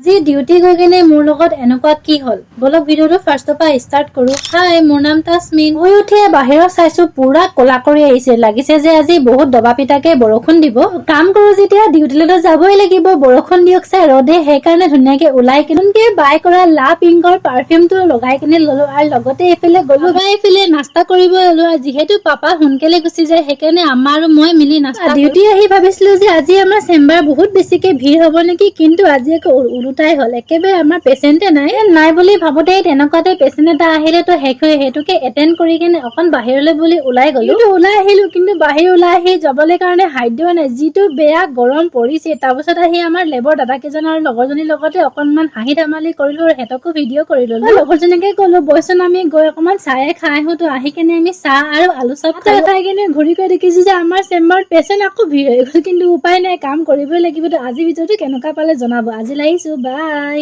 আজি ডিউটি গৈ কিনে মোৰ লগত এনেকুৱা কি হল বলক ভিডিওটো ফাৰ্ষ্টৰ পৰা ষ্টাৰ্ট কৰো। হাই, মোৰ নাম তাসমিন। শুই উঠিয়ে বাহিৰত চাইছো পুৰা কলা কৰি আহিছে, লাগিছে যে আজি বহুত দবা পিটাকে বৰষুণ দিব। কাম কৰো যেতিয়া ডিউটিলৈ যাবই লাগিব, বৰষুণ দিয়ক চাই ৰদে, সেইকাৰণে ধুনীয়াকে ওলাই কিনে বাই কৰা লা পিংকৰ পাৰফিউমটো লগাই কিনে ললো আৰু লগতে এইফালে গলো এইফালে নাস্তা কৰিব ললো। আৰু যিহেতু পাপা সোনকালে গুচি যায় সেইকাৰণে আম্মা আৰু মই মিলি নাস্তা ডিউটি আহি ভাবিছিলো যে আজি আমাৰ চেম্বাৰ বহুত বেছিকে ভিৰ হব নেকি, কিন্তু আজি আকৌ উলটাই হল, একেবাৰে আমাৰ পেচেণ্টে নাই বুলি ভাবোতে তেনেকুৱাতে পেচেণ্ট এটা আহিলে তো সেইটোকে এটেণ্ড কৰি কিনে অকণ বাহিৰলৈ বুলি ওলাই গলো। ওলাই আহিলো কিন্তু বাহিৰ ওলাই আহি যাবলৈ কাৰণে সাধ্য নাই, যিটো বেয়া গৰম পৰিছে। তাৰপিছত আহি আমাৰ লেবৰ দাদা কেইজন আৰু লগৰজনীৰ লগতে অকনমান হাঁহি ধেমালি কৰিলো আৰু সিহঁতকো ভিডিঅ' কৰি ললো। লগৰজনীকে কলো বইচোন আমি গৈ অকনমান চাহে খাই আহো। তো আহি কেনে আমি চাহ আৰু আলু চপ খাই কিনে ঘূৰি কৰি দেখিছো যে আমাৰ চেম্বাৰত পেচেণ্ট আকৌ ভিৰ হৈ গল, কিন্তু উপায় নাই, কাম কৰিবই লাগিব। তো আজি ভিডিঅ'টো কেনেকুৱা পালে জনাব। আজি আহিছো, বাই।